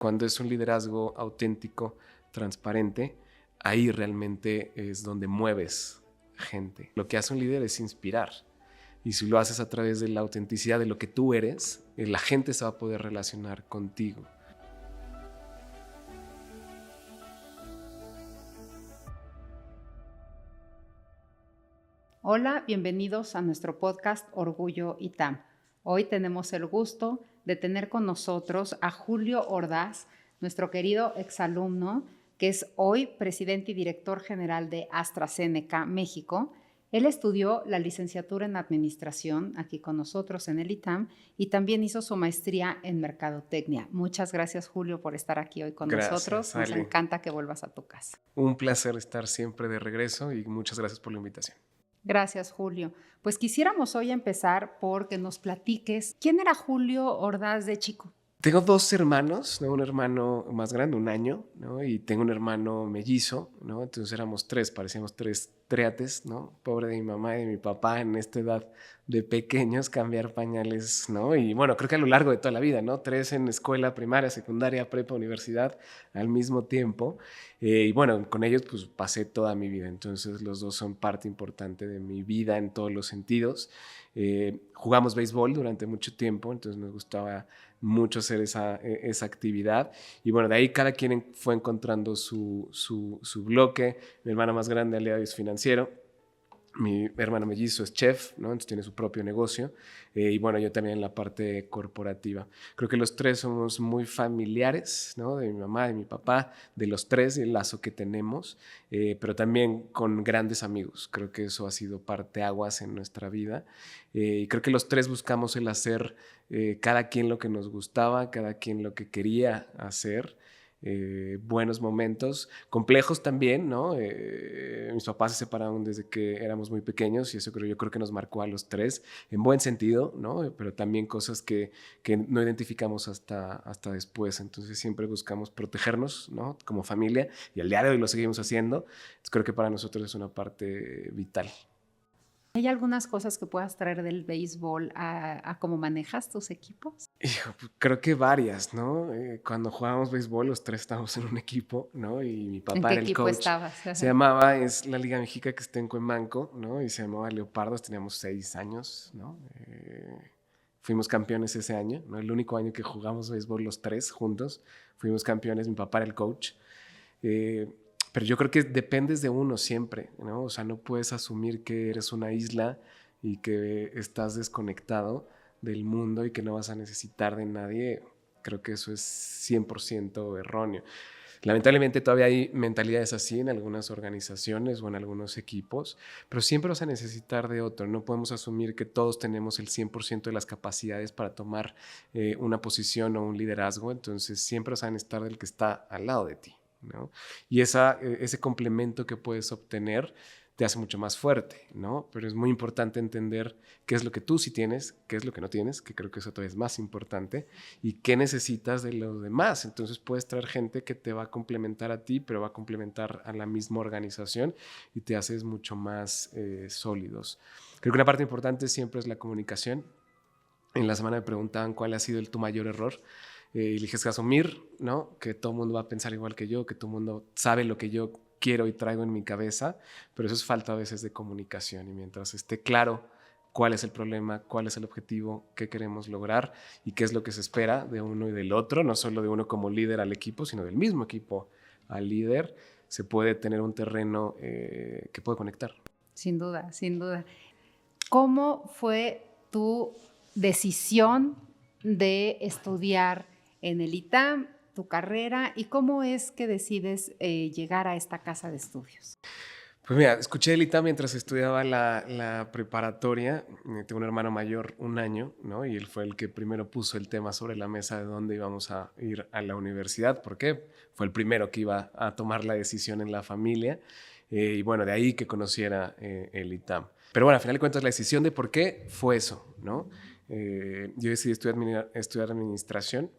Cuando es un liderazgo auténtico, transparente, ahí realmente es donde mueves gente. Lo que hace un líder es inspirar. Y si lo haces a través de la autenticidad de lo que tú eres, la gente se va a poder relacionar contigo. Hola, bienvenidos a nuestro podcast Orgullo ITAM. Hoy tenemos el gusto de tener con nosotros a Julio Ordaz, nuestro querido exalumno, que es hoy presidente y director general de AstraZeneca México. Él estudió la licenciatura en Administración aquí con nosotros en el ITAM y también hizo su maestría en Mercadotecnia. Muchas gracias, Julio, por estar aquí hoy con nosotros. Nos Ale. encanta que vuelvas a tu casa. Un placer estar siempre de regreso y muchas gracias por la invitación. Gracias, Julio. Pues quisiéramos hoy empezar porque nos platiques quién era Julio Ordaz de chico. Tengo dos hermanos, ¿no? Un hermano más grande, 1 año, ¿no? Y tengo un hermano mellizo, ¿no? Entonces éramos 3, parecíamos 3 triates, ¿no? Pobre de mi mamá y de mi papá en esta edad de pequeños, cambiar pañales, ¿no? Y bueno, creo que a lo largo de toda la vida, ¿no? 3 en escuela primaria, secundaria, prepa, universidad al mismo tiempo. Y bueno, con ellos pues pasé toda mi vida. Entonces los dos son parte importante de mi vida en todos los sentidos. Jugamos béisbol durante mucho tiempo, entonces nos gustaba mucho hacer esa actividad. Y bueno, de ahí cada quien fue encontrando su bloque. Mi hermano más grande, al día de hoy, es financiero. Mi hermano mellizo es chef, ¿no? Entonces tiene su propio negocio. Y bueno, yo también en la parte corporativa. Creo que los tres somos muy familiares, ¿no? De mi mamá, de mi papá, de los tres, el lazo que tenemos, pero también con grandes amigos. Creo que eso ha sido parteaguas en nuestra vida. Y creo que los tres buscamos el hacer cada quien lo que nos gustaba, cada quien lo que quería hacer. Buenos momentos, complejos también, ¿no? Mis papás se separaron desde que éramos muy pequeños y eso yo creo que nos marcó a los tres en buen sentido, ¿no? Pero también cosas que no identificamos hasta después. Entonces siempre buscamos protegernos, ¿no? Como familia, y al día de hoy lo seguimos haciendo. Entonces creo que para nosotros es una parte vital. ¿Hay algunas cosas que puedas traer del béisbol a cómo manejas tus equipos? Hijo, creo que varias, ¿no? Cuando jugábamos béisbol, los tres estábamos en un equipo, ¿no? Y mi ¿En papá qué era el equipo coach. estabas? Es la Liga Mexica que está en Cuemanco, ¿no? Y se llamaba Leopardos, teníamos 6 años, ¿no? Fuimos campeones ese año, ¿no? El único año que jugamos béisbol los tres juntos, fuimos campeones, mi papá era el coach. Pero yo creo que dependes de uno siempre, ¿no? O sea, no puedes asumir que eres una isla y que estás desconectado del mundo y que no vas a necesitar de nadie. Creo que eso es 100% erróneo. Lamentablemente todavía hay mentalidades así en algunas organizaciones o en algunos equipos, pero siempre vas a necesitar de otro. No podemos asumir que todos tenemos el 100% de las capacidades para tomar una posición o un liderazgo, entonces siempre vas a necesitar del que está al lado de ti, ¿no? Y ese complemento que puedes obtener te hace mucho más fuerte, ¿no? Pero es muy importante entender qué es lo que tú sí tienes, qué es lo que no tienes, que creo que eso todavía es más importante, y qué necesitas de los demás. Entonces puedes traer gente que te va a complementar a ti, pero va a complementar a la misma organización y te haces mucho más sólidos. Creo que una parte importante siempre es la comunicación. En la semana me preguntaban cuál ha sido tu mayor error. Y le dije, es asumir, ¿no? Que todo el mundo va a pensar igual que yo, que todo el mundo sabe lo que yo quiero y traigo en mi cabeza, pero eso es falta a veces de comunicación. Y mientras esté claro cuál es el problema, cuál es el objetivo, qué queremos lograr y qué es lo que se espera de uno y del otro, no solo de uno como líder al equipo, sino del mismo equipo al líder, se puede tener un terreno que puede conectar. Sin duda, sin duda. ¿Cómo fue tu decisión de estudiar en el ITAM, tu carrera, y cómo es que decides llegar a esta casa de estudios? Pues mira, escuché el ITAM mientras estudiaba la preparatoria. Tengo un hermano mayor, 1 año, ¿no? Y él fue el que primero puso el tema sobre la mesa de dónde íbamos a ir a la universidad. ¿Por qué? Fue el primero que iba a tomar la decisión en la familia. Y bueno, de ahí que conociera el ITAM. Pero bueno, al final de cuentas, la decisión de por qué fue eso, ¿no? Yo decidí estudiar administración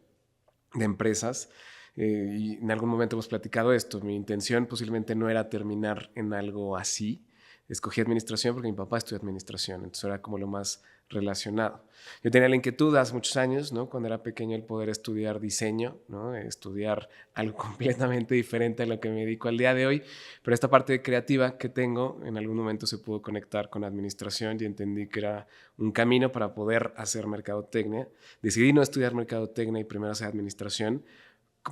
de empresas. Y en algún momento hemos platicado esto. Mi intención posiblemente no era terminar en algo así. Escogí administración porque mi papá estudió administración, entonces era como lo más relacionado. Yo tenía la inquietud hace muchos años, ¿no? Cuando era pequeño, el poder estudiar diseño, ¿no? Estudiar algo completamente diferente a lo que me dedico al día de hoy, pero esta parte creativa que tengo en algún momento se pudo conectar con administración y entendí que era un camino para poder hacer mercadotecnia. Decidí no estudiar mercadotecnia y primero hacer administración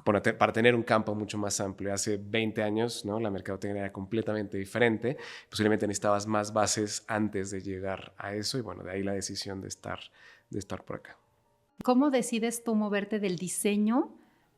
para tener un campo mucho más amplio. Hace 20 años, ¿no? La mercadotecnia era completamente diferente. Posiblemente necesitabas más bases antes de llegar a eso y bueno, de ahí la decisión de estar por acá. ¿Cómo decides tú moverte del diseño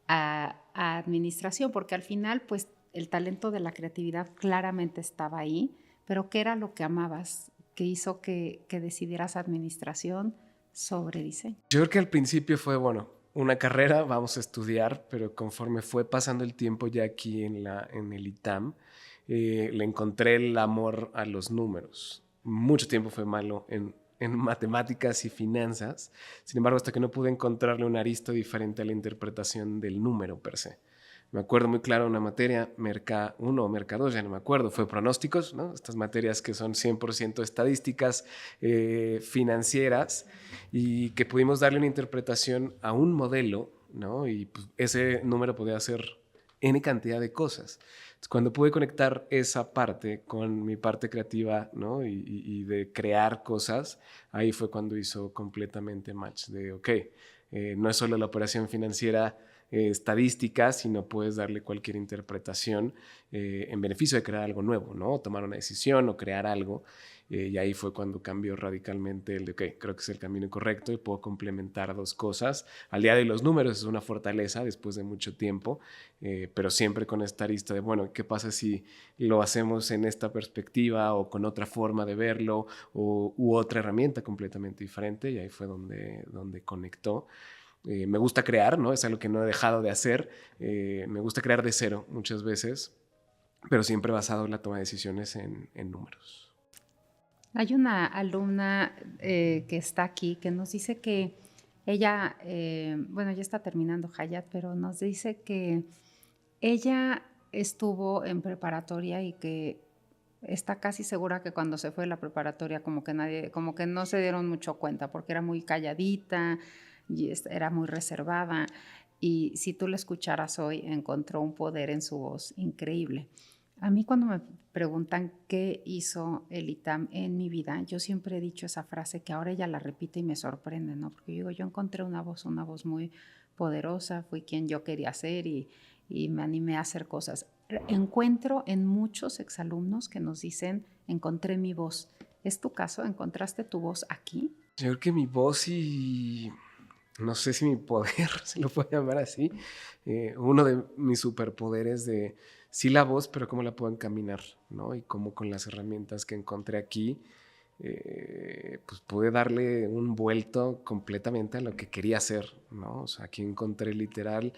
a administración? Porque al final, pues, el talento de la creatividad claramente estaba ahí, pero ¿qué era lo que amabas? ¿Qué hizo que decidieras administración sobre diseño? Yo creo que al principio fue, bueno, una carrera, vamos a estudiar, pero conforme fue pasando el tiempo ya aquí en el ITAM, le encontré el amor a los números. Mucho tiempo fue malo en matemáticas y finanzas, sin embargo, hasta que no pude encontrarle una arista diferente a la interpretación del número per se. Me acuerdo muy claro una materia, Merca 1 o Merca 2, ya no me acuerdo, fue pronósticos, ¿no? Estas materias que son 100% estadísticas, financieras, y que pudimos darle una interpretación a un modelo, ¿no? Y pues, ese número podía hacer N cantidad de cosas. Entonces, cuando pude conectar esa parte con mi parte creativa, ¿no? y de crear cosas, ahí fue cuando hizo completamente match de, ok, no es solo la operación financiera estadística, sino puedes darle cualquier interpretación en beneficio de crear algo nuevo, ¿no? Tomar una decisión o crear algo. Y ahí fue cuando cambió radicalmente el de, ok, creo que es el camino correcto y puedo complementar dos cosas. Al día de hoy los números es una fortaleza después de mucho tiempo, pero siempre con esta arista de, bueno, ¿qué pasa si lo hacemos en esta perspectiva o con otra forma de verlo u otra herramienta completamente diferente? Y ahí fue donde conectó. Me gusta crear, ¿no? Es algo que no he dejado de hacer. Me gusta crear de cero muchas veces, pero siempre basado en la toma de decisiones en números. Hay una alumna que está aquí que nos dice que ella, bueno, ya está terminando Hayat, pero nos dice que ella estuvo en preparatoria y que está casi segura que cuando se fue de la preparatoria como que no se dieron mucho cuenta porque era muy calladita y era muy reservada, y si tú la escucharas hoy encontró un poder en su voz increíble. A mí cuando me preguntan qué hizo el ITAM en mi vida, yo siempre he dicho esa frase que ahora ella la repite y me sorprende, ¿no? Porque yo encontré una voz muy poderosa, fui quien yo quería ser y me animé a hacer cosas. Encuentro en muchos exalumnos que nos dicen, encontré mi voz. ¿Es tu caso? ¿Encontraste tu voz aquí? Yo creo que mi voz y no sé si mi poder, se lo puedo llamar así, uno de mis superpoderes de sí la voz, pero cómo la puedo encaminar, ¿no? Y cómo con las herramientas que encontré aquí, pues pude darle un vuelto completamente a lo que quería hacer, ¿no? O sea, aquí encontré literal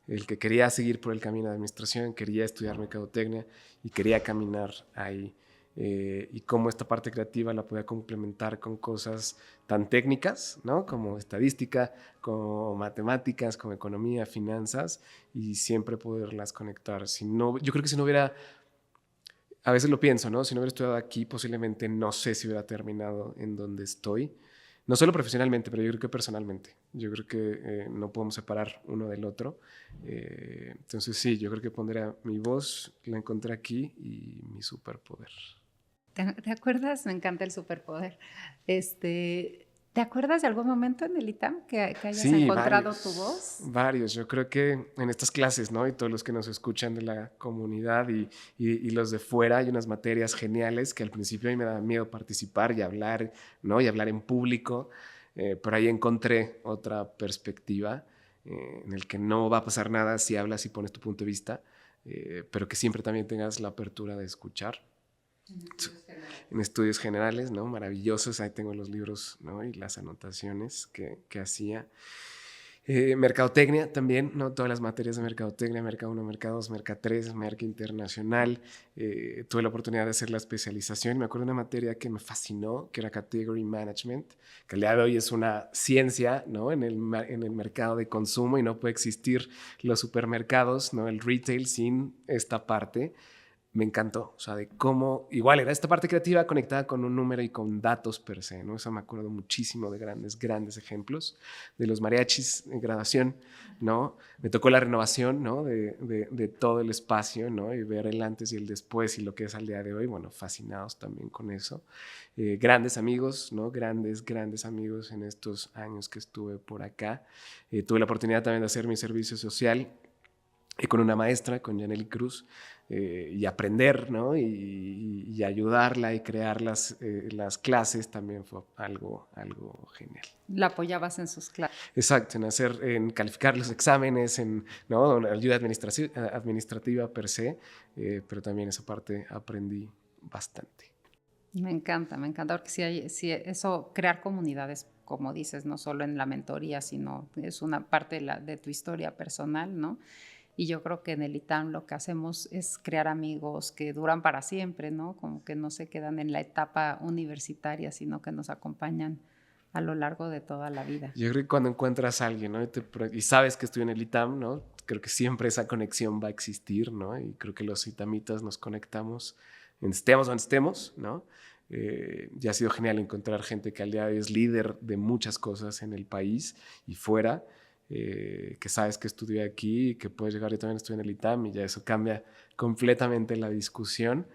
el que quería seguir por el camino de administración, quería estudiar mercadotecnia y quería caminar ahí. Y cómo esta parte creativa la podía complementar con cosas tan técnicas, ¿no? Como estadística, como matemáticas, como economía, finanzas, y siempre poderlas conectar. Si no, yo creo que si no hubiera, a veces lo pienso, ¿no? Si no hubiera estudiado aquí, posiblemente no sé si hubiera terminado en donde estoy. No solo profesionalmente, pero yo creo que personalmente. Yo creo que no podemos separar uno del otro. Entonces sí, yo creo que pondría mi voz, la encontré aquí, y mi superpoder. ¿Te acuerdas? Me encanta el superpoder. ¿Te acuerdas de algún momento en el ITAM que hayas Sí, encontrado tu voz? varios. Yo creo que en estas clases, ¿no? Y todos los que nos escuchan de la comunidad y los de fuera, hay unas materias geniales que al principio a mí me daba miedo participar y hablar, ¿no? Y hablar en público. Pero ahí encontré otra perspectiva en el que no va a pasar nada si hablas y pones tu punto de vista, pero que siempre también tengas la apertura de escuchar. En estudios generales, ¿no? Maravillosos, ahí tengo los libros, ¿no? Y las anotaciones que hacía. Mercadotecnia también, ¿no? Todas las materias de mercadotecnia, Merca 1, Merca 2, Merca 3, Merca Internacional. Tuve la oportunidad de hacer la especialización. Me acuerdo de una materia que me fascinó, que era Category Management, que al día de hoy es una ciencia, ¿no? En el mercado de consumo, y no puede existir los supermercados, ¿no? El retail sin esta parte. me encantó, o sea, de cómo, igual era esta parte creativa conectada con un número y con datos per se, ¿no? Eso me acuerdo muchísimo de grandes ejemplos, de los mariachis en graduación, ¿no? Me tocó la renovación, ¿no? De todo el espacio, ¿no? Y ver el antes y el después y lo que es al día de hoy, bueno, fascinados también con eso. Grandes amigos, ¿no? Grandes amigos en estos años que estuve por acá. Tuve la oportunidad también de hacer mi servicio social con una maestra, con Yaneli Cruz, y aprender, ¿no? Y ayudarla y crear las clases también fue algo genial. La apoyabas en sus clases. Exacto, en calificar los exámenes, ¿no? Ayuda administrativa per se, pero también esa parte aprendí bastante. Me encanta, porque sí, eso, crear comunidades, como dices, no solo en la mentoría, sino es una parte de tu historia personal, ¿no? Y yo creo que en el ITAM lo que hacemos es crear amigos que duran para siempre, ¿no? Como que no se quedan en la etapa universitaria, sino que nos acompañan a lo largo de toda la vida. Yo creo que cuando encuentras a alguien, ¿no? Y sabes que estoy en el ITAM, ¿no? Creo que siempre esa conexión va a existir, ¿no? Y creo que los itamitas nos conectamos, estemos donde estemos, ¿no? Y ha sido genial encontrar gente que al día de hoy es líder de muchas cosas en el país y fuera, que sabes que estudié aquí y que puedes llegar, yo también estoy en el ITAM y ya eso cambia completamente la discusión.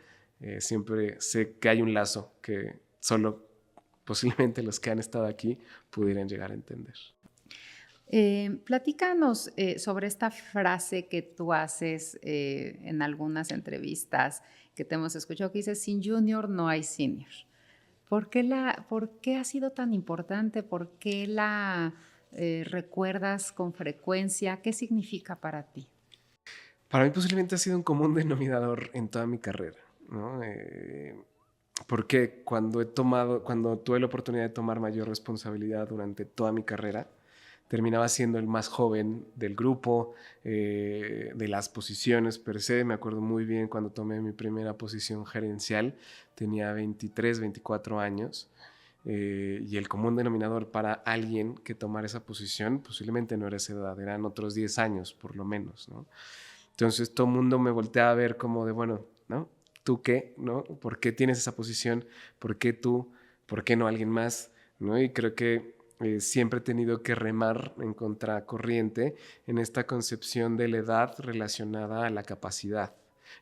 Siempre sé que hay un lazo que solo posiblemente los que han estado aquí pudieran llegar a entender. Platícanos sobre esta frase que tú haces en algunas entrevistas que te hemos escuchado, que dice: sin junior no hay senior. ¿Por qué ha sido tan importante? ¿Por qué la recuerdas con frecuencia? ¿Qué significa para ti? Para mí posiblemente ha sido un común denominador en toda mi carrera, ¿no? Porque cuando tuve la oportunidad de tomar mayor responsabilidad durante toda mi carrera, terminaba siendo el más joven del grupo, de las posiciones per se. Me acuerdo muy bien cuando tomé mi primera posición gerencial, tenía 23, 24 años. Y el común denominador para alguien que tomara esa posición posiblemente no era esa edad, eran otros 10 años por lo menos, ¿no? Entonces todo el mundo me volteaba a ver como de, bueno, ¿no? ¿Tú qué? ¿No? ¿Por qué tienes esa posición? ¿Por qué tú? ¿Por qué no alguien más? ¿No? Y creo que siempre he tenido que remar en contracorriente en esta concepción de la edad relacionada a la capacidad.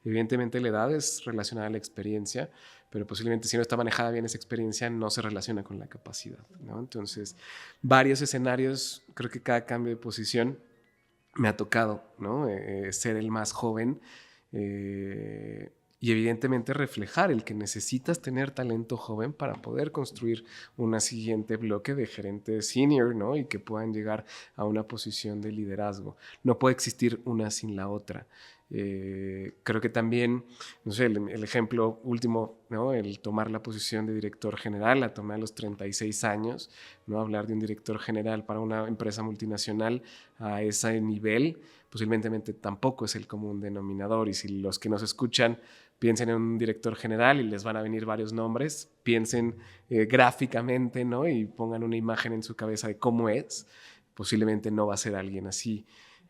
Evidentemente la edad es relacionada a la experiencia, pero posiblemente si no está manejada bien esa experiencia no se relaciona con la capacidad, ¿no? Entonces, varios escenarios, creo que cada cambio de posición me ha tocado, ¿no? Ser el más joven y evidentemente reflejar el que necesitas tener talento joven para poder construir un siguiente bloque de gerentes senior, ¿no? Y que puedan llegar a una posición de liderazgo. No puede existir una sin la otra. Creo que también, no sé, el ejemplo último, ¿no? El tomar la posición de director general, la tomé a los 36 años, ¿no? Hablar de un director general para una empresa multinacional a ese nivel, posiblemente tampoco es el común denominador. Y si los que nos escuchan piensen en un director general y les van a venir varios nombres, piensen gráficamente, ¿no? Y pongan una imagen en su cabeza de cómo es, posiblemente no va a ser alguien así.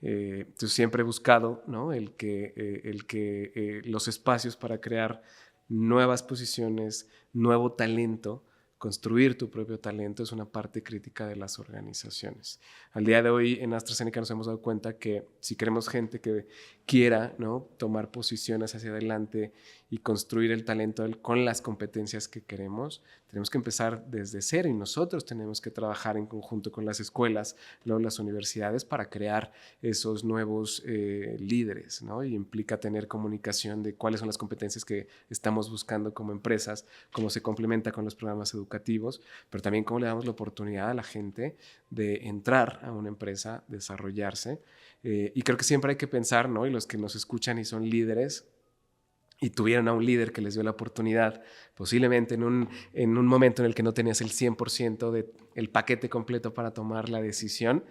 Entonces siempre he buscado, ¿no? el que los espacios para crear nuevas posiciones, nuevo talento, construir tu propio talento es una parte crítica de las organizaciones. Al día de hoy en AstraZeneca nos hemos dado cuenta que si queremos gente que quiera, ¿no? tomar posiciones hacia adelante y construir el talento con las competencias que queremos, tenemos que empezar desde cero y nosotros tenemos que trabajar en conjunto con las escuelas, luego las universidades para crear esos nuevos líderes, ¿no? Y implica tener comunicación de cuáles son las competencias que estamos buscando como empresas, cómo se complementa con los programas educativos, pero también cómo le damos la oportunidad a la gente de entrar a una empresa, desarrollarse. Y creo que siempre hay que pensar, ¿no? Y los que nos escuchan y son líderes y tuvieron a un líder que les dio la oportunidad, posiblemente en un momento en el que no tenías el 100% del paquete completo para tomar la decisión,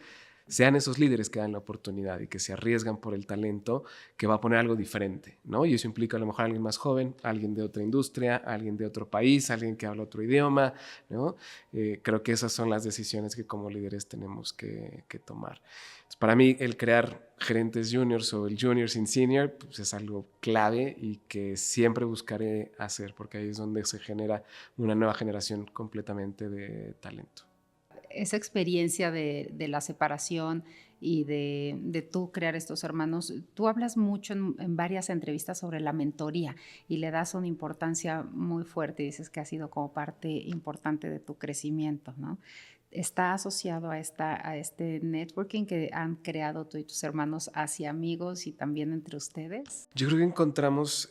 sean esos líderes que dan la oportunidad y que se arriesgan por el talento que va a poner algo diferente, ¿no? Y eso implica a lo mejor a alguien más joven, alguien de otra industria, alguien de otro país, alguien que habla otro idioma, ¿no? Creo que esas son las decisiones que como líderes tenemos que tomar. Entonces, para mí, el crear gerentes juniors o el junior sin senior pues es algo clave y que siempre buscaré hacer, porque ahí es donde se genera una nueva generación completamente de talento. Esa experiencia de la separación y de tú crear estos hermanos, tú hablas mucho en varias entrevistas sobre la mentoría y le das una importancia muy fuerte y dices que ha sido como parte importante de tu crecimiento, ¿no? ¿Está asociado a este networking que han creado tú y tus hermanos hacia amigos y también entre ustedes? Yo creo que encontramos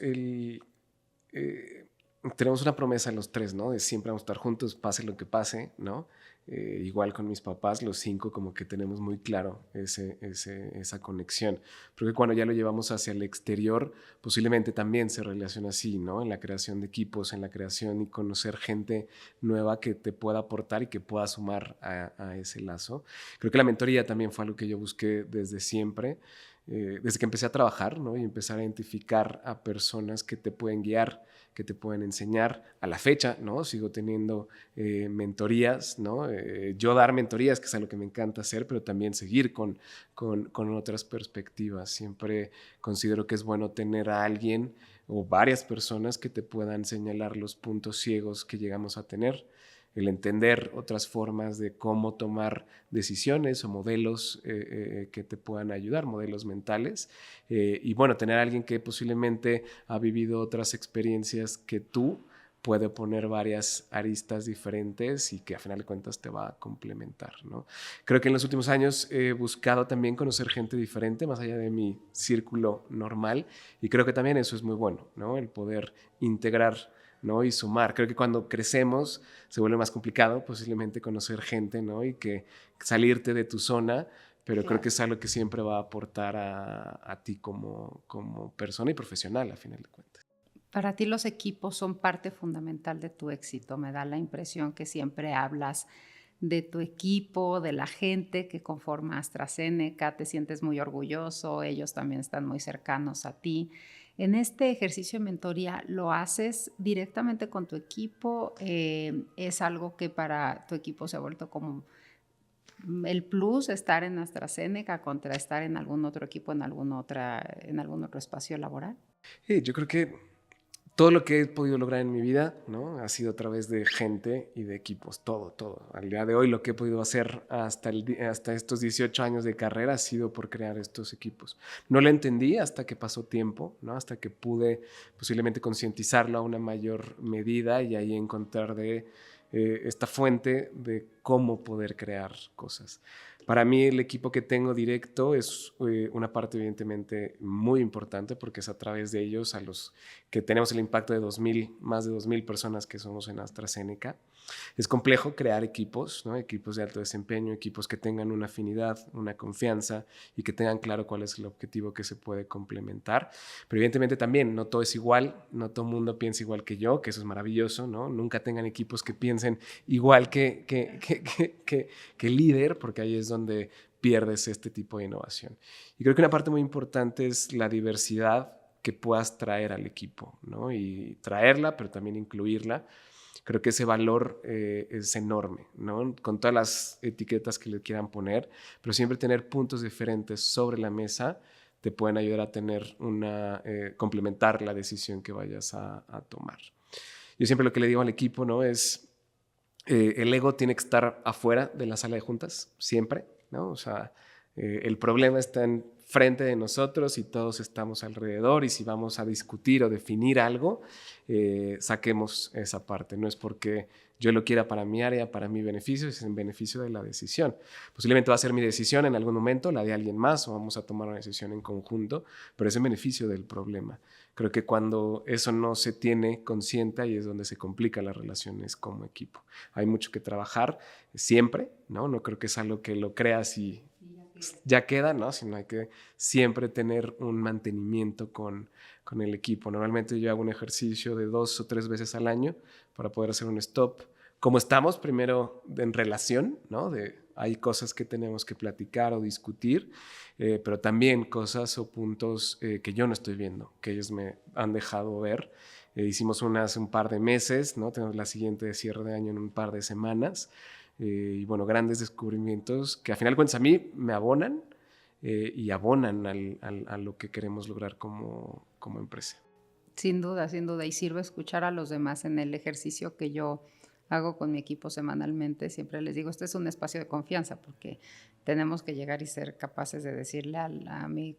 tenemos una promesa los tres, ¿no? De siempre vamos a estar juntos, pase lo que pase, ¿no? Igual con mis papás, los 5, como que tenemos muy claro esa conexión. Creo que cuando ya lo llevamos hacia el exterior, posiblemente también se relaciona así, ¿no? En la creación de equipos, en la creación y conocer gente nueva que te pueda aportar y que pueda sumar a ese lazo. Creo que la mentoría también fue algo que yo busqué desde siempre. Desde que empecé a trabajar, ¿no? Y empezar a identificar a personas que te pueden guiar, que te pueden enseñar. A la fecha, ¿no? Sigo teniendo mentorías, ¿no? Yo dar mentorías, que es algo que me encanta hacer, pero también seguir con otras perspectivas. Siempre considero que es bueno tener a alguien o varias personas que te puedan señalar los puntos ciegos que llegamos a tener, el entender otras formas de cómo tomar decisiones o modelos que te puedan ayudar, modelos mentales. Y bueno, tener a alguien que posiblemente ha vivido otras experiencias que tú, puede poner varias aristas diferentes y que a final de cuentas te va a complementar, ¿no? Creo que en los últimos años he buscado también conocer gente diferente, más allá de mi círculo normal, y creo que también eso es muy bueno, ¿no? El poder integrar, ¿no? Y sumar. Creo que cuando crecemos se vuelve más complicado posiblemente conocer gente, ¿no? Y que salirte de tu zona, pero creo que es algo que siempre va a aportar a ti como persona y profesional, a final de cuentas. Para ti los equipos son parte fundamental de tu éxito. Me da la impresión que siempre hablas de tu equipo, de la gente que conforma AstraZeneca, te sientes muy orgulloso, ellos también están muy cercanos a ti. En este ejercicio de mentoría, ¿lo haces directamente con tu equipo? ¿Es algo que para tu equipo se ha vuelto como el plus estar en AstraZeneca contra estar en algún otro equipo, en algún otro espacio laboral? Sí, yo creo que todo lo que he podido lograr en mi vida, ¿no? Ha sido a través de gente y de equipos, todo. Al día de hoy lo que he podido hacer hasta estos 18 años de carrera ha sido por crear estos equipos. No lo entendí hasta que pasó tiempo, ¿no? Hasta que pude posiblemente concientizarlo a una mayor medida y ahí encontrar esta fuente de cómo poder crear cosas. Para mí el equipo que tengo directo es una parte evidentemente muy importante porque es a través de ellos a los que tenemos el impacto de más de 2,000 personas que somos en AstraZeneca. Es complejo crear equipos, ¿no? Equipos de alto desempeño, equipos que tengan una afinidad, una confianza y que tengan claro cuál es el objetivo que se puede complementar. Pero evidentemente también no todo es igual, no todo el mundo piensa igual que yo, que eso es maravilloso, ¿no? Nunca tengan equipos que piensen igual que el líder, porque ahí es donde pierdes este tipo de innovación. Y creo que una parte muy importante es la diversidad que puedas traer al equipo, ¿no? Y traerla, pero también incluirla. Creo que ese valor es enorme, ¿no? Con todas las etiquetas que le quieran poner, pero siempre tener puntos diferentes sobre la mesa te pueden ayudar a tener complementar la decisión que vayas a tomar. Yo siempre lo que le digo al equipo, ¿no? Es el ego tiene que estar afuera de la sala de juntas, siempre, ¿no? O sea, el problema está enfrente de nosotros y todos estamos alrededor y si vamos a discutir o definir algo, saquemos esa parte. No es porque yo lo quiera para mi área, para mi beneficio, es en beneficio de la decisión. Posiblemente va a ser mi decisión en algún momento, la de alguien más, o vamos a tomar una decisión en conjunto, pero es en beneficio del problema. Creo que cuando eso no se tiene consciente, ahí es donde se complican las relaciones como equipo. Hay mucho que trabajar siempre, ¿no? No creo que es algo que lo creas y ya queda, ¿no? Sino hay que siempre tener un mantenimiento con el equipo. Normalmente yo hago un ejercicio de 2 o 3 veces al año para poder hacer un stop. ¿Cómo estamos? Primero en relación, ¿no? hay cosas que tenemos que platicar o discutir, pero también cosas o puntos que yo no estoy viendo, que ellos me han dejado ver. Hicimos una hace un par de meses, ¿no? Tenemos la siguiente de cierre de año en un par de semanas. Y bueno, grandes descubrimientos que a final de cuentas a mí me abonan y abonan a lo que queremos lograr como empresa. Sin duda, sin duda. Y sirve escuchar a los demás en el ejercicio que yo hago con mi equipo semanalmente. Siempre les digo, este es un espacio de confianza porque tenemos que llegar y ser capaces de decirle a mi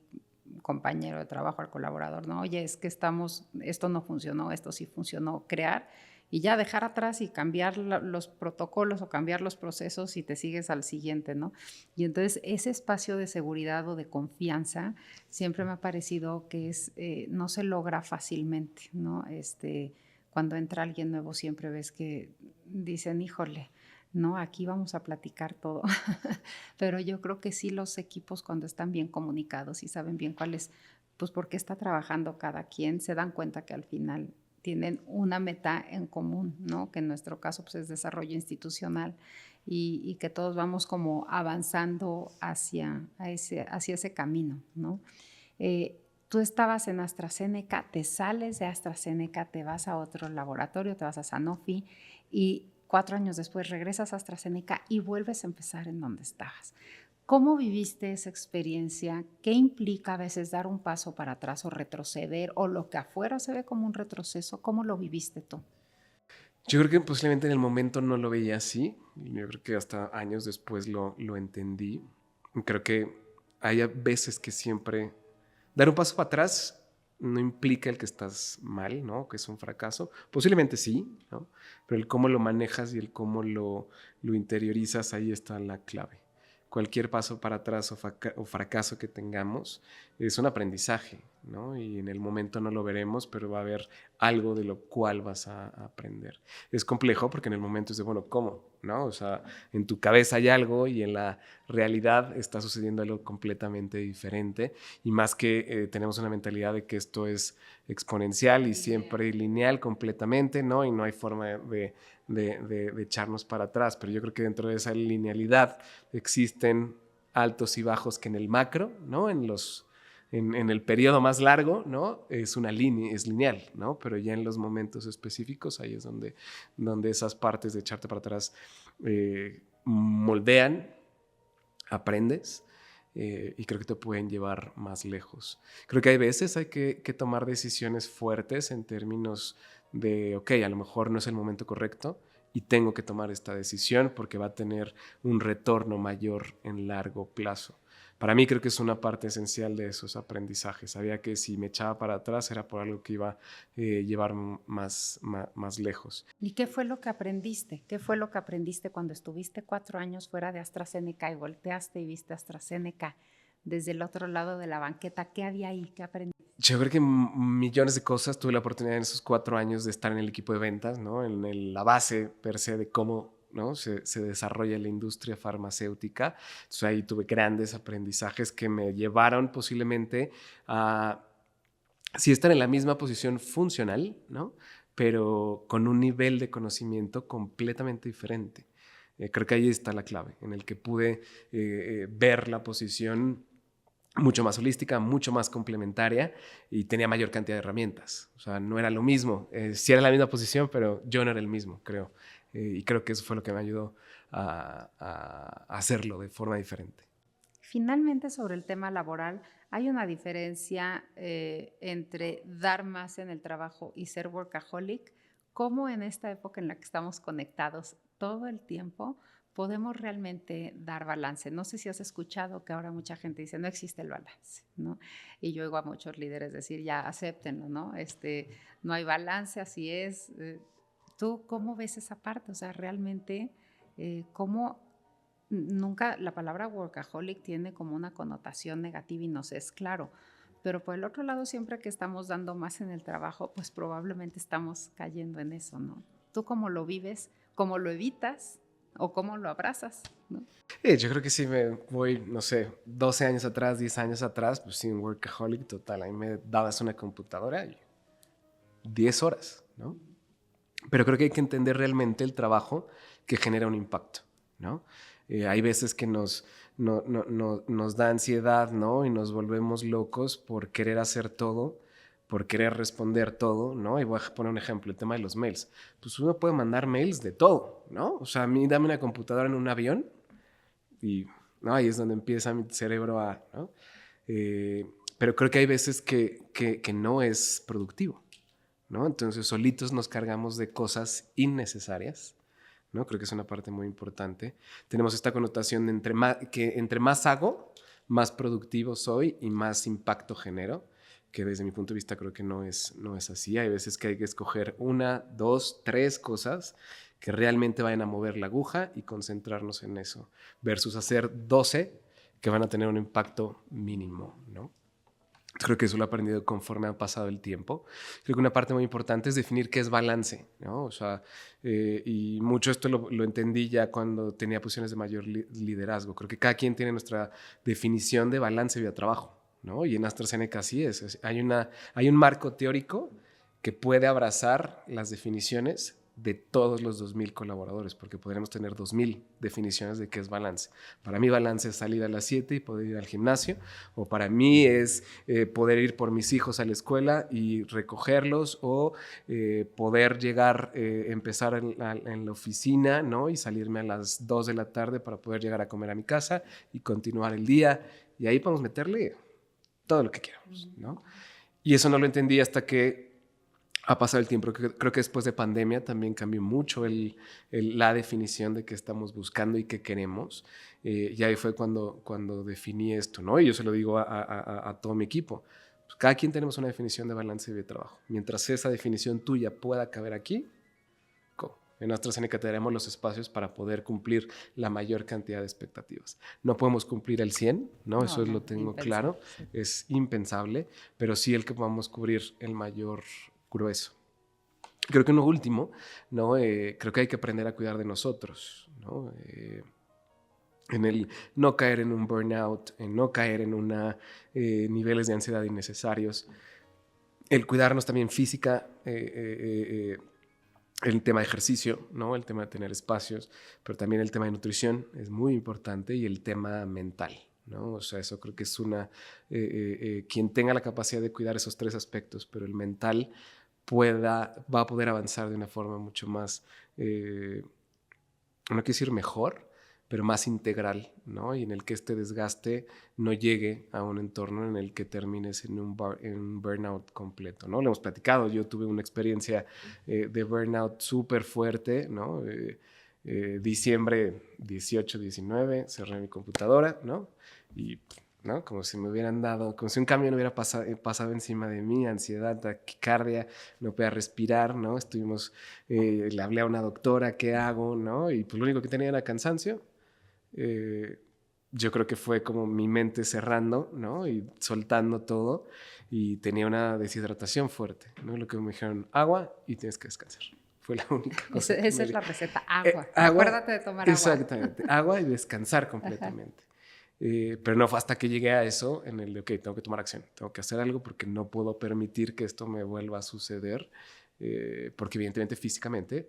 compañero de trabajo, al colaborador, no, oye, es que esto no funcionó, esto sí funcionó, crear y ya dejar atrás y cambiar los protocolos o cambiar los procesos y te sigues al siguiente, ¿no? Y entonces ese espacio de seguridad o de confianza siempre me ha parecido que no se logra fácilmente, ¿no? Cuando entra alguien nuevo siempre ves que dicen, híjole, no, aquí vamos a platicar todo. Pero yo creo que sí los equipos cuando están bien comunicados y saben bien pues por qué está trabajando cada quien, se dan cuenta que al final tienen una meta en común, ¿no? Que en nuestro caso pues, es desarrollo institucional y que todos vamos como avanzando hacia ese camino, ¿no? Tú estabas en AstraZeneca, te sales de AstraZeneca, te vas a otro laboratorio, te vas a Sanofi y 4 años después regresas a AstraZeneca y vuelves a empezar en donde estabas. ¿Cómo viviste esa experiencia? ¿Qué implica a veces dar un paso para atrás o retroceder o lo que afuera se ve como un retroceso? ¿Cómo lo viviste tú? Yo creo que posiblemente en el momento no lo veía así. Yo creo que hasta años después lo entendí. Creo que hay veces que siempre dar un paso para atrás no implica el que estás mal, ¿no? Que es un fracaso. Posiblemente sí, ¿no? Pero el cómo lo manejas y el cómo lo interiorizas, ahí está la clave. Cualquier paso para atrás o fracaso que tengamos es un aprendizaje, ¿no? Y en el momento no lo veremos, pero va a haber algo de lo cual vas a aprender. Es complejo porque en el momento es de, bueno, ¿cómo? ¿No? O sea, en tu cabeza hay algo y en la realidad está sucediendo algo completamente diferente y más que tenemos una mentalidad de que esto es exponencial y siempre lineal completamente, ¿no? Y no hay forma de echarnos para atrás, pero yo creo que dentro de esa linealidad existen altos y bajos que en el macro, ¿no? En el periodo más largo, ¿no? Es una línea, es lineal, ¿no? Pero ya en los momentos específicos, ahí es donde esas partes de echarte para atrás moldean, aprendes y creo que te pueden llevar más lejos. Creo que hay veces hay que tomar decisiones fuertes en términos de, ok, a lo mejor no es el momento correcto y tengo que tomar esta decisión porque va a tener un retorno mayor en largo plazo. Para mí creo que es una parte esencial de esos aprendizajes. Sabía que si me echaba para atrás era por algo que iba a llevar más lejos. ¿Y qué fue lo que aprendiste? ¿Qué fue lo que aprendiste cuando estuviste 4 años fuera de AstraZeneca y volteaste y viste AstraZeneca desde el otro lado de la banqueta? ¿Qué había ahí? ¿Qué aprendiste? Yo creo que millones de cosas. Tuve la oportunidad en esos 4 años de estar en el equipo de ventas, ¿no? La base per se de cómo, ¿no? se desarrolla la industria farmacéutica. Entonces ahí tuve grandes aprendizajes que me llevaron posiblemente a sí estar en la misma posición funcional, ¿no? Pero con un nivel de conocimiento completamente diferente. Creo que ahí está la clave, en el que pude ver la posición mucho más holística, mucho más complementaria y tenía mayor cantidad de herramientas. O sea, no era lo mismo. Sí era la misma posición, pero yo no era el mismo, creo. Y creo que eso fue lo que me ayudó a hacerlo de forma diferente. Finalmente, sobre el tema laboral, hay una diferencia entre dar más en el trabajo y ser workaholic. ¿Cómo en esta época en la que estamos conectados todo el tiempo podemos realmente dar balance? No sé si has escuchado que ahora mucha gente dice, no existe el balance, ¿no? Y yo oigo a muchos líderes decir, ya, acéptenlo, ¿no? No hay balance, así es. ¿Tú cómo ves esa parte? O sea, realmente, ¿cómo? Nunca la palabra workaholic tiene como una connotación negativa y nos es claro, pero por el otro lado, siempre que estamos dando más en el trabajo, pues probablemente estamos cayendo en eso, ¿no? ¿Tú cómo lo vives? ¿Cómo lo evitas? ¿O cómo lo abrazas? ¿No? Yo creo que si me voy, no sé, 12 años atrás, 10 años atrás, pues sí, un workaholic total. Ahí me dabas una computadora y 10 horas, ¿no? Pero creo que hay que entender realmente el trabajo que genera un impacto, ¿no? Hay veces que nos da ansiedad, ¿no? Y nos volvemos locos por querer hacer todo, por querer responder todo, ¿no? Y voy a poner un ejemplo, el tema de los mails. Pues uno puede mandar mails de todo, ¿no? O sea, a mí dame una computadora en un avión y, ¿no? Ahí es donde empieza mi cerebro a, ¿no? Pero creo que hay veces que no es productivo, ¿no? Entonces solitos nos cargamos de cosas innecesarias, ¿no? Creo que es una parte muy importante. Tenemos esta connotación de entre más hago, más productivo soy y más impacto genero, que desde mi punto de vista creo que no es así. Hay veces que hay que escoger 1, 2, 3 cosas que realmente vayan a mover la aguja y concentrarnos en eso, versus hacer 12 que van a tener un impacto mínimo, ¿no? Creo que eso lo he aprendido conforme ha pasado el tiempo. Creo que una parte muy importante es definir qué es balance, ¿no? O sea, y mucho esto lo entendí ya cuando tenía posiciones de mayor liderazgo. Creo que cada quien tiene nuestra definición de balance vida-trabajo, ¿no? Y en AstraZeneca así es. Hay un marco teórico que puede abrazar las definiciones de todos los 2,000 colaboradores, porque podríamos tener 2,000 definiciones de qué es balance. Para mí balance es salir a las 7 y poder ir al gimnasio, o para mí es poder ir por mis hijos a la escuela y recogerlos, o poder llegar, empezar en la oficina, ¿no? Y salirme a las 2 de la tarde para poder llegar a comer a mi casa y continuar el día, y ahí podemos meterle todo lo que queramos, ¿no? Y eso no lo entendí hasta que ha pasado el tiempo. Creo que después de pandemia también cambió mucho la definición de qué estamos buscando y qué queremos. Y ahí fue cuando definí esto, ¿no? Y yo se lo digo a todo mi equipo. Pues cada quien tenemos una definición de balance de trabajo. Mientras esa definición tuya pueda caber aquí, en AstraZeneca tenemos los espacios para poder cumplir la mayor cantidad de expectativas. No podemos cumplir el 100, ¿no? Eso lo tengo claro, es impensable, pero sí el que podamos cubrir el mayor grueso. Creo que uno último, ¿no? Creo que hay que aprender a cuidar de nosotros, ¿no? En el no caer en un burnout, en no caer en niveles de ansiedad innecesarios, el cuidarnos también física, el tema de ejercicio, ¿no? El tema de tener espacios, pero también el tema de nutrición es muy importante, y el tema mental, ¿no? O sea, eso creo que es quien tenga la capacidad de cuidar esos 3 aspectos, pero el mental va a poder avanzar de una forma mucho más, no quiero decir mejor, pero más integral, ¿no? Y en el que este desgaste no llegue a un entorno en el que termines en un burnout completo, ¿no? Lo hemos platicado, yo tuve una experiencia de burnout súper fuerte, ¿no? Diciembre 18, 19, cerré mi computadora, ¿no? Y, ¿no? Como si me hubieran dado, como si un camión hubiera pasado encima de mí, ansiedad, taquicardia, no podía respirar, ¿no? Le hablé a una doctora, ¿qué hago? ¿No? Y pues lo único que tenía era cansancio. Yo creo que fue como mi mente cerrando, ¿no? Y soltando todo, y tenía una deshidratación fuerte, ¿no? Lo que me dijeron, agua y tienes que descansar. Fue la única cosa. Esa es la receta, agua. Agua. Acuérdate de tomar agua. Exactamente, agua y descansar completamente. Pero no fue hasta que llegué a eso en el de, ok, tengo que tomar acción, tengo que hacer algo porque no puedo permitir que esto me vuelva a suceder, porque evidentemente físicamente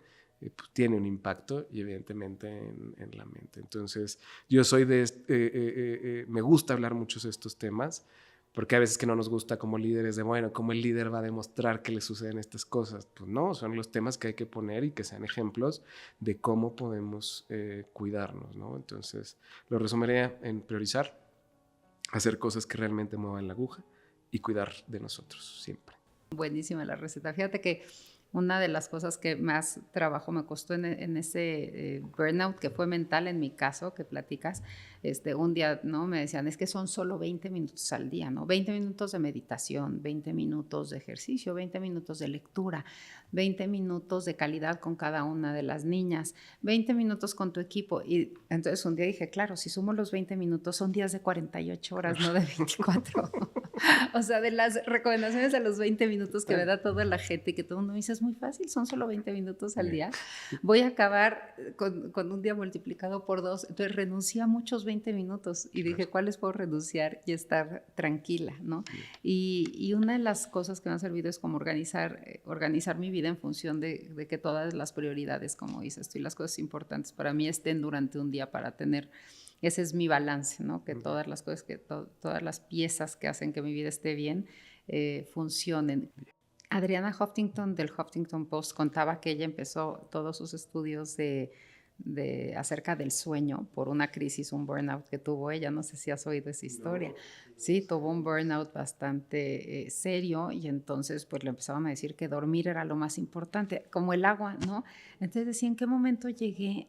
pues tiene un impacto, y evidentemente en la mente. Entonces yo soy me gusta hablar mucho de estos temas, porque a veces que no nos gusta como líderes de, bueno, ¿cómo el líder va a demostrar que le suceden estas cosas? Pues no, son los temas que hay que poner y que sean ejemplos de cómo podemos cuidarnos, ¿no? Entonces lo resumiría en priorizar, hacer cosas que realmente muevan la aguja y cuidar de nosotros siempre. Buenísima la receta. Fíjate que una de las cosas que más trabajo me costó en ese burnout, que fue mental en mi caso, que platicas, un día, ¿no? Me decían, es que son solo 20 minutos al día, ¿no? 20 minutos de meditación, 20 minutos de ejercicio, 20 minutos de lectura, 20 minutos de calidad con cada una de las niñas, 20 minutos con tu equipo. Y entonces un día dije, claro, si sumo los 20 minutos, son días de 48 horas, no de 24. O sea, de las recomendaciones de los 20 minutos que me da toda la gente y que todo el mundo me dice, es muy fácil, son solo 20 minutos al día. Voy a acabar con un día multiplicado por 2. Entonces renuncié a muchos 20 20 minutos y dije, ¿cuáles puedo renunciar y estar tranquila, ¿no? Y una de las cosas que me ha servido es como organizar mi vida en función de que todas las prioridades, como dices tú, y las cosas importantes para mí estén durante un día para tener, ese es mi balance, ¿no? Que todas las cosas, todas las piezas que hacen que mi vida esté bien funcionen. Adriana Huffington del Huffington Post contaba que ella empezó todos sus estudios acerca del sueño por una crisis, un burnout que tuvo ella. No sé si has oído esa historia. No. Sí, tuvo un burnout bastante serio y entonces pues le empezaban a decir que dormir era lo más importante, como el agua, ¿no? Entonces decía, ¿en qué momento llegué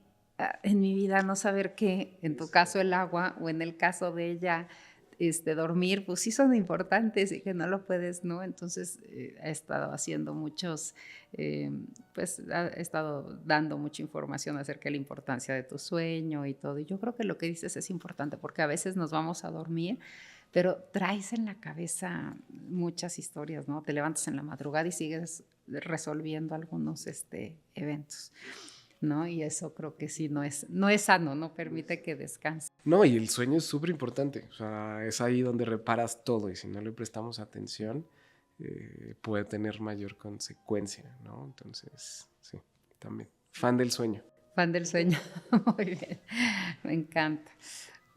en mi vida a no saber que en tu caso el agua o en el caso de ella dormir, pues sí son importantes y que no lo puedes, ¿no? Entonces he estado haciendo pues he estado dando mucha información acerca de la importancia de tu sueño y todo. Y yo creo que lo que dices es importante porque a veces nos vamos a dormir, pero traes en la cabeza muchas historias, ¿no? Te levantas en la madrugada y sigues resolviendo algunos eventos, ¿no? Y eso creo que sí no es sano, no permite que descanse. No, y el sueño es súper importante, o sea, es ahí donde reparas todo y si no le prestamos atención puede tener mayor consecuencia, ¿no? Entonces, sí, también. Fan del sueño. Fan del sueño, muy bien, me encanta.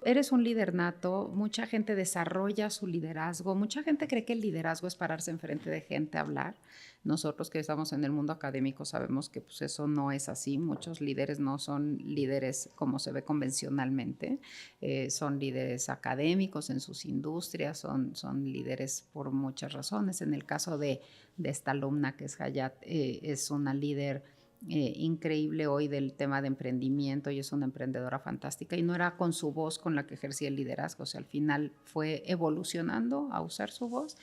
Eres un líder nato, mucha gente desarrolla su liderazgo, mucha gente cree que el liderazgo es pararse enfrente de gente a hablar. Nosotros que estamos en el mundo académico sabemos que pues, eso no es así. Muchos líderes no son líderes como se ve convencionalmente, son líderes académicos en sus industrias, son líderes por muchas razones. En el caso de esta alumna que es Hayat, es una líder increíble hoy del tema de emprendimiento y es una emprendedora fantástica y no era con su voz con la que ejercía el liderazgo, o sea, al final fue evolucionando a usar su voz.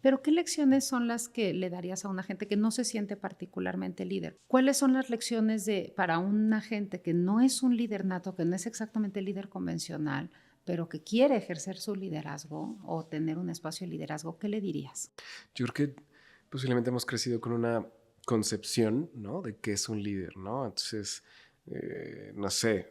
Pero ¿qué lecciones son las que le darías a una gente que no se siente particularmente líder? ¿Cuáles son las lecciones para una gente que no es un líder nato, que no es exactamente líder convencional, pero que quiere ejercer su liderazgo o tener un espacio de liderazgo? ¿Qué le dirías? Yo creo que posiblemente hemos crecido con una concepción, ¿no? De qué es un líder, ¿no? Entonces, no sé,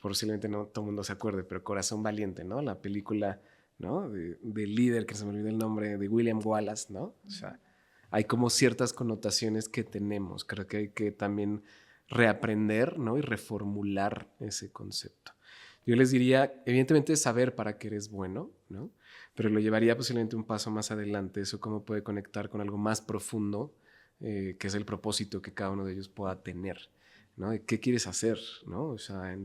posiblemente no todo el mundo se acuerde, pero Corazón Valiente, ¿no? La película, ¿no? De líder, que se me olvidó el nombre, de William Wallace, ¿no? O sea, hay como ciertas connotaciones que tenemos. Creo que hay que también reaprender, ¿no? Y reformular ese concepto. Yo les diría, evidentemente, saber para qué eres bueno, ¿no? Pero lo llevaría posiblemente un paso más adelante. Eso cómo puede conectar con algo más profundo, que es el propósito que cada uno de ellos pueda tener, ¿no? ¿Qué quieres hacer, no? O sea,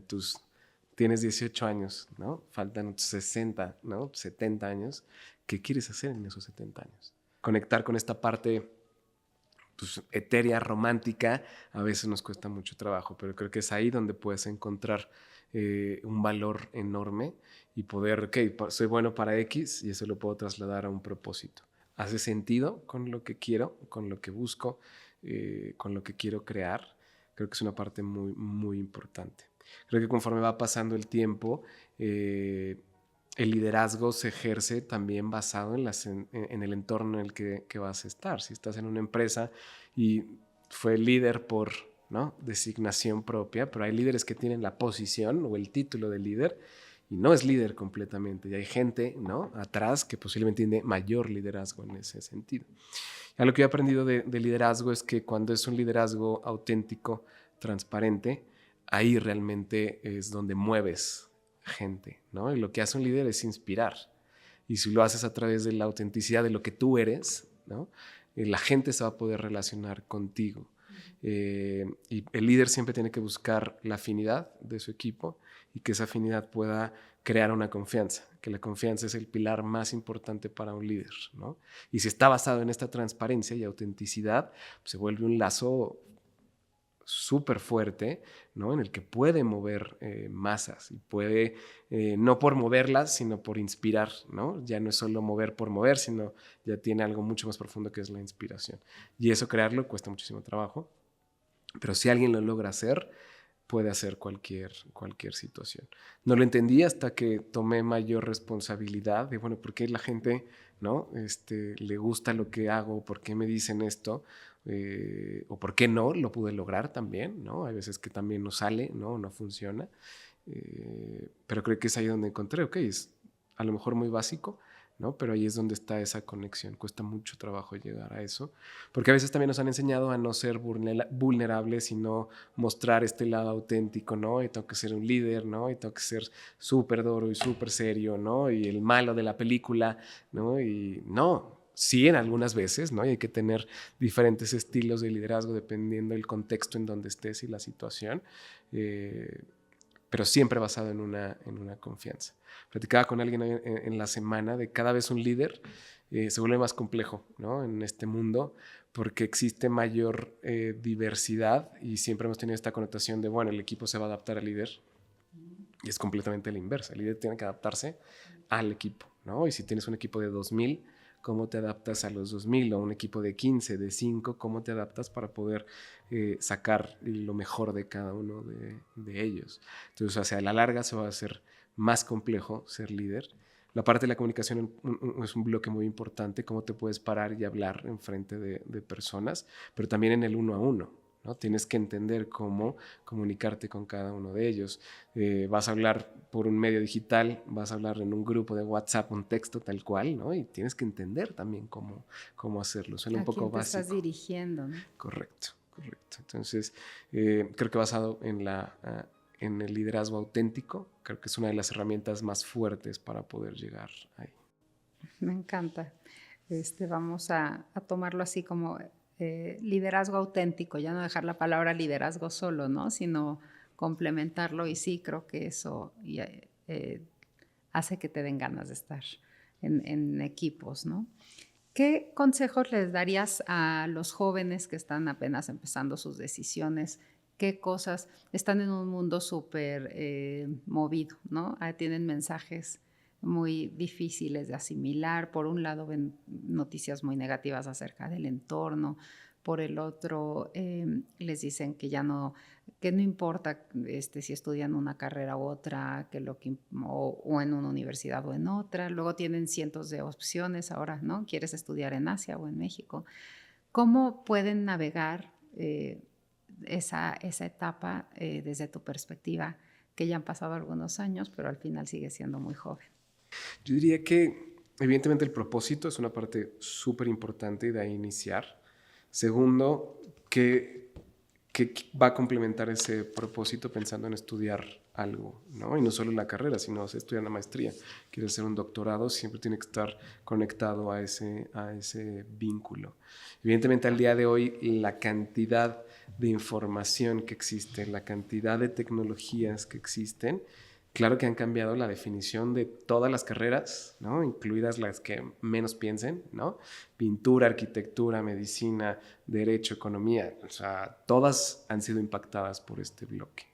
tienes 18 años, ¿no? Faltan 60, ¿no? 70 años. ¿Qué quieres hacer en esos 70 años? Conectar con esta parte pues, etérea, romántica, a veces nos cuesta mucho trabajo, pero creo que es ahí donde puedes encontrar un valor enorme y poder, ok, soy bueno para X y eso lo puedo trasladar a un propósito. Hace sentido con lo que quiero, con lo que busco, con lo que quiero crear. Creo que es una parte muy, muy importante. Creo que conforme va pasando el tiempo, el liderazgo se ejerce también basado en el entorno en el que vas a estar. Si estás en una empresa y fue líder por, ¿no? Designación propia, pero hay líderes que tienen la posición o el título de líder y no es líder completamente. Y hay gente, ¿no? Atrás que posiblemente tiene mayor liderazgo en ese sentido. Ya lo que he aprendido de liderazgo es que cuando es un liderazgo auténtico, transparente, ahí realmente es donde mueves gente, ¿no? Y lo que hace un líder es inspirar. Y si lo haces a través de la autenticidad de lo que tú eres, ¿no? La gente se va a poder relacionar contigo. Y el líder siempre tiene que buscar la afinidad de su equipo y que esa afinidad pueda crear una confianza, que la confianza es el pilar más importante para un líder, ¿no? Y si está basado en esta transparencia y autenticidad, pues se vuelve un lazo súper fuerte, ¿no? En el que puede mover masas y puede, no por moverlas, sino por inspirar, ¿no? Ya no es solo mover por mover, sino ya tiene algo mucho más profundo que es la inspiración. Y eso crearlo cuesta muchísimo trabajo, pero si alguien lo logra hacer, puede hacer cualquier situación. No lo entendí hasta que tomé mayor responsabilidad de, bueno, ¿por qué la gente, ¿no? Le gusta lo que hago? ¿Por qué me dicen esto? O por qué no lo pude lograr también, ¿no? Hay veces que también no sale, ¿no? No funciona. Pero creo que es ahí donde encontré, ok, es a lo mejor muy básico, ¿no? Pero ahí es donde está esa conexión. Cuesta mucho trabajo llegar a eso, porque a veces también nos han enseñado a no ser vulnerables, sino mostrar este lado auténtico, ¿no? Y tengo que ser un líder, ¿no? Y tengo que ser súper duro y súper serio, ¿no? Y el malo de la película, ¿no? Y no, sí en algunas veces, ¿no? Y hay que tener diferentes estilos de liderazgo dependiendo del contexto en donde estés y la situación. Pero siempre basado en una confianza. Platicaba con alguien en la semana de cada vez un líder se vuelve más complejo, ¿no? En este mundo, porque existe mayor diversidad y siempre hemos tenido esta connotación de, bueno, el equipo se va a adaptar al líder, y es completamente la inversa. El líder tiene que adaptarse al equipo, ¿no? Y si tienes un equipo de 2000, ¿cómo te adaptas a los 2000? O un equipo de 15, de 5, ¿cómo te adaptas para poder sacar lo mejor de cada uno de ellos? Entonces, hacia la larga se va a hacer más complejo ser líder. La parte de la comunicación es un bloque muy importante, cómo te puedes parar y hablar en frente de personas, pero también en el uno a uno, ¿no? Tienes que entender cómo comunicarte con cada uno de ellos. Vas a hablar por un medio digital, vas a hablar en un grupo de WhatsApp, un texto tal cual, ¿no? Y tienes que entender también cómo hacerlo. Suena un ¿A poco quién te básico. estás dirigiendo, no? Correcto, correcto. Entonces, creo que basado en el liderazgo auténtico, creo que es una de las herramientas más fuertes para poder llegar ahí. Me encanta. Vamos a tomarlo así como liderazgo auténtico, ya no dejar la palabra liderazgo solo, ¿no? Sino complementarlo, y sí, creo que eso hace que te den ganas de estar en equipos, ¿no? ¿Qué consejos les darías a los jóvenes que están apenas empezando sus decisiones? ¿Qué cosas están en un mundo súper movido, ¿no? Tienen mensajes muy difíciles de asimilar. Por un lado ven noticias muy negativas acerca del entorno, por el otro les dicen que ya no, que no importa si estudian una carrera u otra, o en una universidad o en otra. Luego tienen cientos de opciones ahora, ¿no? ¿Quieres estudiar en Asia o en México? ¿Cómo pueden navegar esa etapa desde tu perspectiva, que ya han pasado algunos años, pero al final sigue siendo muy joven? Yo diría que evidentemente el propósito es una parte súper importante de ahí iniciar. Segundo, que va a complementar ese propósito pensando en estudiar algo, ¿no? Y no solo la carrera, sino estudiar una maestría. Quieres hacer un doctorado, siempre tiene que estar conectado a ese vínculo. Evidentemente, al día de hoy, la cantidad de información que existe, la cantidad de tecnologías que existen, claro que han cambiado la definición de todas las carreras, ¿no? Incluidas las que menos piensen, ¿no? Pintura, arquitectura, medicina, derecho, economía, o sea, todas han sido impactadas por este bloque.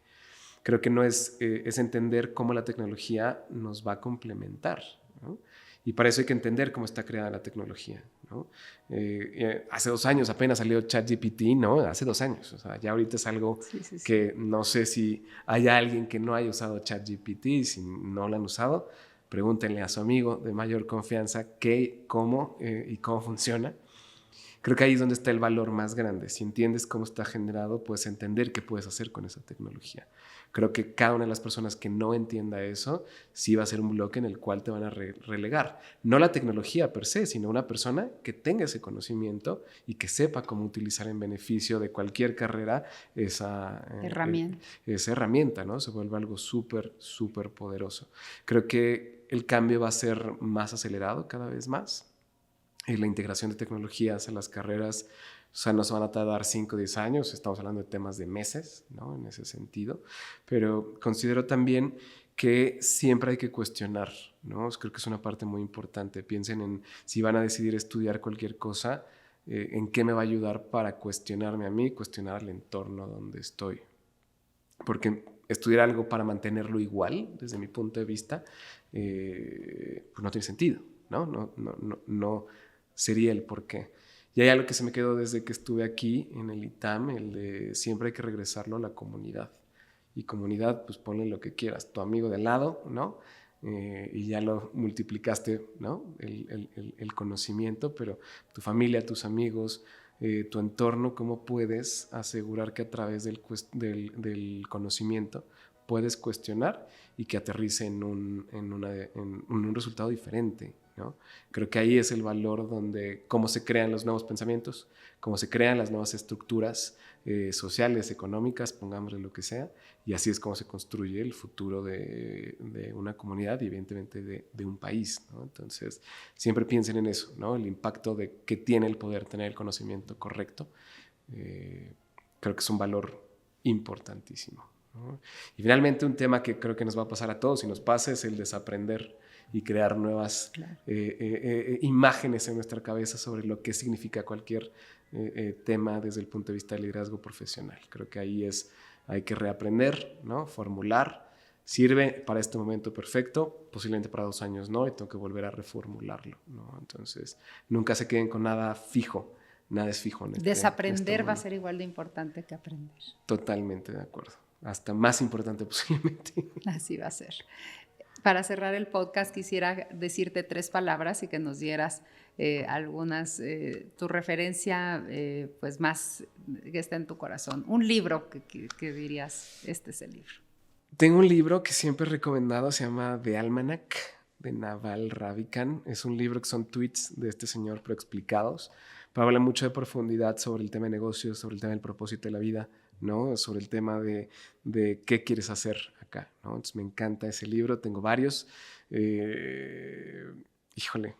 Creo que no es entender cómo la tecnología nos va a complementar, ¿no? Y para eso hay que entender cómo está creada la tecnología, ¿no? Hace 2 años apenas salió ChatGPT, ¿no? Hace 2 años, o sea, ya ahorita es algo Sí, sí, sí. que no sé si hay alguien que no haya usado ChatGPT. Si no lo han usado, pregúntenle a su amigo de mayor confianza cómo y cómo funciona. Creo que ahí es donde está el valor más grande. Si entiendes cómo está generado, puedes entender qué puedes hacer con esa tecnología. Creo que cada una de las personas que no entienda eso, sí va a ser un bloque en el cual te van a relegar. No la tecnología per se, sino una persona que tenga ese conocimiento y que sepa cómo utilizar en beneficio de cualquier carrera esa herramienta, ¿no? Se vuelve algo súper, súper poderoso. Creo que el cambio va a ser más acelerado cada vez más. La integración de tecnologías en las carreras, o sea, no se van a tardar 5 o 10 años, estamos hablando de temas de meses, ¿no? En ese sentido, pero considero también que siempre hay que cuestionar, ¿no? Creo que es una parte muy importante. Piensen en si van a decidir estudiar cualquier cosa, en qué me va a ayudar para cuestionarme a mí, cuestionar el entorno donde estoy. Porque estudiar algo para mantenerlo igual, desde mi punto de vista, pues no tiene sentido, ¿no? No sería el porqué. Y hay algo que se me quedó desde que estuve aquí en el ITAM, el de siempre hay que regresarlo a la comunidad. Y comunidad, pues ponle lo que quieras, tu amigo de al lado, ¿no? Y ya lo multiplicaste, ¿no? El conocimiento, pero tu familia, tus amigos, tu entorno, cómo puedes asegurar que a través del conocimiento puedes cuestionar y que aterrice en un resultado diferente, ¿no? Creo que ahí es el valor donde cómo se crean los nuevos pensamientos, cómo se crean las nuevas estructuras sociales, económicas, pongámosle lo que sea, y así es como se construye el futuro de una comunidad y evidentemente de un país, ¿no? Entonces, siempre piensen en eso, ¿no? El impacto de que tiene el poder tener el conocimiento correcto. Creo que es un valor importantísimo, ¿no? Y finalmente un tema que creo que nos va a pasar a todos y nos pasa es el desaprender y crear nuevas imágenes en nuestra cabeza sobre lo que significa cualquier tema desde el punto de vista del liderazgo profesional. Creo que ahí hay que reaprender, ¿no? Formular. Sirve para este momento perfecto, posiblemente para 2 años no, y tengo que volver a reformularlo, ¿no? Entonces, nunca se queden con nada fijo. Nada es fijo en Desaprender va a ser igual de importante que aprender. Totalmente de acuerdo. Hasta más importante posiblemente. Así va a ser. Para cerrar el podcast quisiera decirte 3 palabras y que nos dieras algunas, tu referencia pues más que está en tu corazón. Un libro que dirías, este es el libro. Tengo un libro que siempre he recomendado, se llama The Almanac, de Naval Ravikant. Es un libro que son tweets de este señor pero explicados, pero habla mucho de profundidad sobre el tema de negocios, sobre el tema del propósito de la vida, ¿no? Sobre el tema de qué quieres hacer acá, ¿no? Entonces me encanta ese libro, tengo varios. Híjole,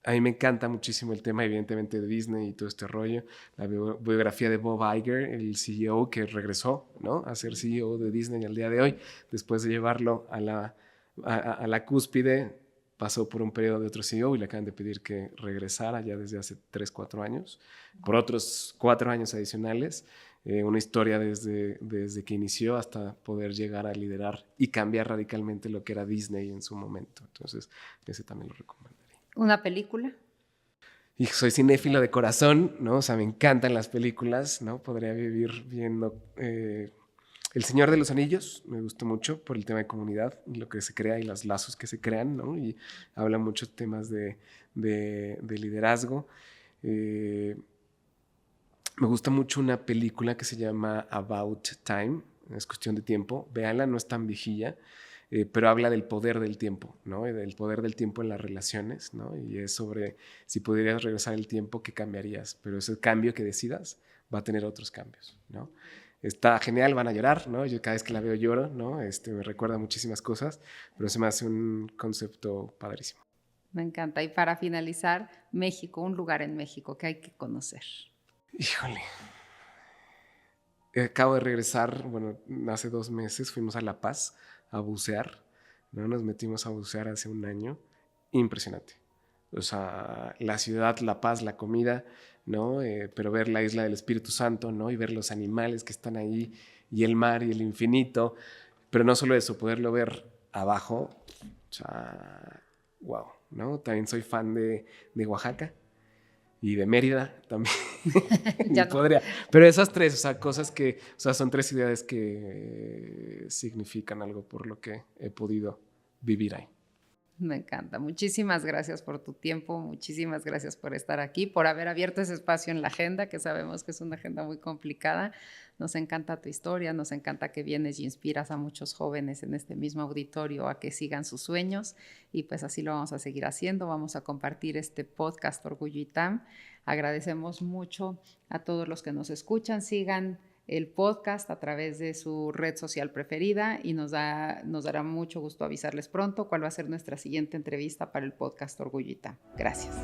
a mí me encanta muchísimo el tema, evidentemente, de Disney y todo este rollo. La biografía de Bob Iger, el CEO que regresó, ¿no? A ser CEO de Disney al día de hoy, después de llevarlo a la cúspide. Pasó por un periodo de otro CEO y le acaban de pedir que regresara ya desde hace 3-4 años, por otros 4 años adicionales. Una historia desde que inició hasta poder llegar a liderar y cambiar radicalmente lo que era Disney en su momento. Entonces, ese también lo recomendaría. ¿Una película? Y soy cinéfilo de corazón, ¿no? O sea, me encantan las películas, ¿no? Podría vivir viendo El Señor de los Anillos, me gustó mucho por el tema de comunidad y lo que se crea y los lazos que se crean, ¿no? Y habla muchos temas de liderazgo. Me gusta mucho una película que se llama About Time, es cuestión de tiempo. Véanla, no es tan viejilla, pero habla del poder del tiempo, ¿no? Y del poder del tiempo en las relaciones, ¿no? Y es sobre si pudieras regresar el tiempo, ¿qué cambiarías? Pero ese cambio que decidas va a tener otros cambios, ¿no? Está genial, van a llorar, ¿no? Yo cada vez que la veo lloro, ¿no? Me recuerda muchísimas cosas, pero se me hace un concepto padrísimo. Me encanta. Y para finalizar, México, un lugar en México que hay que conocer. Híjole. Acabo de regresar, bueno, hace 2 meses fuimos a La Paz a bucear, ¿no? Nos metimos a bucear hace 1 año. Impresionante. O sea, la ciudad, La Paz, la comida, ¿no? Pero ver la isla del Espíritu Santo, ¿no? Y ver los animales que están ahí y el mar y el infinito. Pero no solo eso, poderlo ver abajo, o sea, wow, ¿no? También soy fan de Oaxaca y de Mérida también. Ya no. Podría. Pero esas 3, o sea, cosas que, o sea, son 3 ciudades que significan algo por lo que he podido vivir ahí. Me encanta. Muchísimas gracias por tu tiempo, muchísimas gracias por estar aquí, por haber abierto ese espacio en la agenda, que sabemos que es una agenda muy complicada. Nos encanta tu historia, nos encanta que vienes y inspiras a muchos jóvenes en este mismo auditorio a que sigan sus sueños y pues así lo vamos a seguir haciendo. Vamos a compartir este podcast Orgullo ITAM. Agradecemos mucho a todos los que nos escuchan. Sigan el podcast a través de su red social preferida y nos dará mucho gusto avisarles pronto cuál va a ser nuestra siguiente entrevista para el podcast Orgullo ITAM. Gracias.